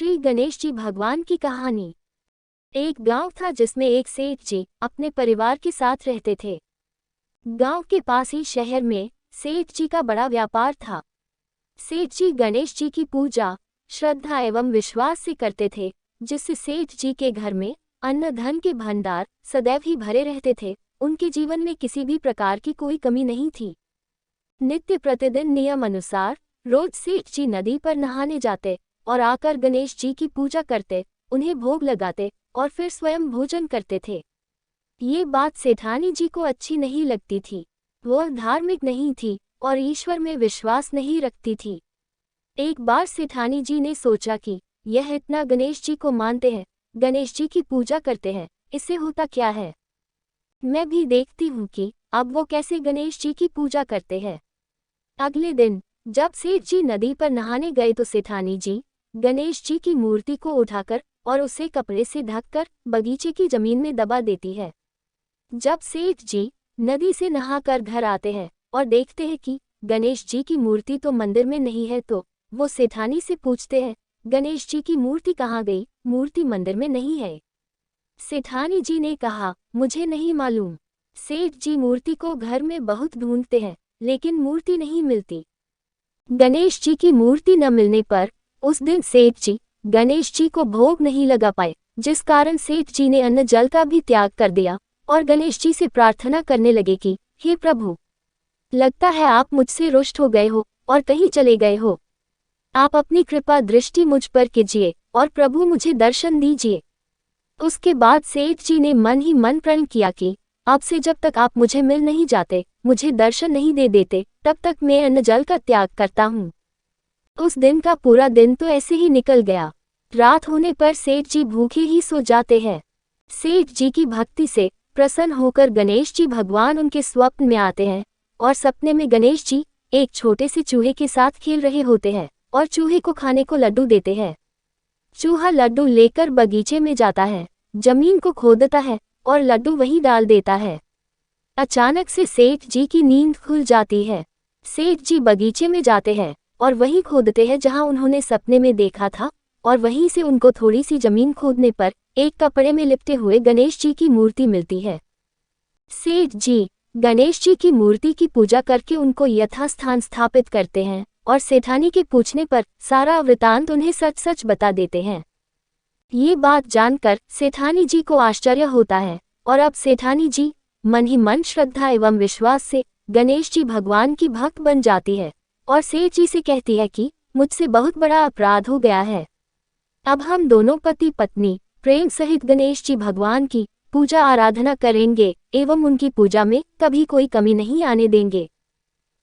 श्री गणेश जी भगवान की कहानी। एक गांव था जिसमें एक सेठ जी अपने परिवार के साथ रहते थे। गांव के पास ही शहर में सेठ जी का बड़ा व्यापार था। सेठ जी गणेश जी की पूजा श्रद्धा एवं विश्वास से करते थे, जिससे सेठ जी के घर में अन्न धन के भंडार सदैव ही भरे रहते थे। उनके जीवन में किसी भी प्रकार की कोई कमी नहीं थी। नित्य प्रतिदिन नियम अनुसार रोज सेठ जी नदी पर नहाने जाते और आकर गणेश जी की पूजा करते, उन्हें भोग लगाते और फिर स्वयं भोजन करते थे। ये बात सेठानी जी को अच्छी नहीं लगती थी। वह धार्मिक नहीं थी और ईश्वर में विश्वास नहीं रखती थी। एक बार सेठानी जी ने सोचा कि यह इतना गणेश जी को मानते हैं, गणेश जी की पूजा करते हैं, इससे होता क्या है, मैं भी देखती हूँ कि अब वो कैसे गणेश जी की पूजा करते हैं। अगले दिन जब सेठ जी नदी पर नहाने गए तो सेठानी जी गणेश जी की मूर्ति को उठाकर और उसे कपड़े से ढककर बगीचे की जमीन में दबा देती है। जब सेठ जी नदी से नहाकर घर आते हैं और देखते हैं कि गणेश जी की मूर्ति तो मंदिर में नहीं है, तो वो सेठानी से पूछते हैं, गणेश जी की मूर्ति कहाँ गई? मूर्ति मंदिर में नहीं है। सेठानी जी ने कहा, मुझे नहीं मालूम। सेठ जी मूर्ति को घर में बहुत ढूंढते हैं, लेकिन मूर्ति नहीं मिलती। गणेश जी की मूर्ति न मिलने पर उस दिन सेठ जी गणेश जी को भोग नहीं लगा पाए, जिस कारण सेठ जी ने अन्न जल का भी त्याग कर दिया और गणेश जी से प्रार्थना करने लगे कि हे प्रभु, लगता है आप मुझसे रुष्ट हो गए हो और कहीं चले गए हो। आप अपनी कृपा दृष्टि मुझ पर कीजिए और प्रभु मुझे दर्शन दीजिए। उसके बाद सेठ जी ने मन ही मन प्रण किया कि अब से जब तक आप मुझे मिल नहीं जाते, मुझे दर्शन नहीं दे देते, तब तक मैं अन्न जल का त्याग करता हूँ। उस दिन का पूरा दिन तो ऐसे ही निकल गया। रात होने पर सेठ जी भूखे ही सो जाते हैं। सेठ जी की भक्ति से प्रसन्न होकर गणेश जी भगवान उनके स्वप्न में आते हैं और सपने में गणेश जी एक छोटे से चूहे के साथ खेल रहे होते हैं और चूहे को खाने को लड्डू देते हैं। चूहा लड्डू लेकर बगीचे में जाता है, जमीन को खोदता है और लड्डू वहीं डाल देता है। अचानक से सेठ जी की नींद खुल जाती है। सेठ जी बगीचे में जाते हैं और वहीं खोदते हैं जहां उन्होंने सपने में देखा था, और वहीं से उनको थोड़ी सी जमीन खोदने पर एक कपड़े में लिपटे हुए गणेश जी की मूर्ति मिलती है। सेठ जी गणेश जी की मूर्ति की पूजा करके उनको यथास्थान स्थापित करते हैं और सेठानी के पूछने पर सारा वृतांत उन्हें सच सच बता देते हैं। ये बात जानकर सेठानी जी को आश्चर्य होता है और अब सेठानी जी मन ही मन श्रद्धा एवं विश्वास से गणेश जी भगवान की भक्त बन जाती है और सेठ जी से कहती है कि मुझसे बहुत बड़ा अपराध हो गया है। अब हम दोनों पति पत्नी प्रेम सहित गणेश जी भगवान की पूजा आराधना करेंगे एवं उनकी पूजा में कभी कोई कमी नहीं आने देंगे।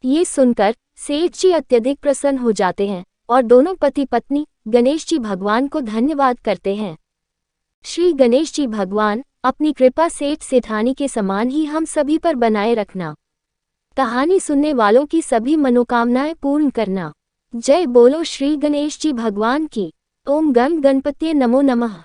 ये सुनकर सेठ जी अत्यधिक प्रसन्न हो जाते हैं और दोनों पति पत्नी गणेश जी भगवान को धन्यवाद करते हैं। श्री गणेश जी भगवान अपनी कृपा सेठ सेठानी के समान ही हम सभी पर बनाए रखना। कहानी सुनने वालों की सभी मनोकामनाएं पूर्ण करना। जय बोलो श्री गणेश जी भगवान की। ओम गण गणपति नमो नमः।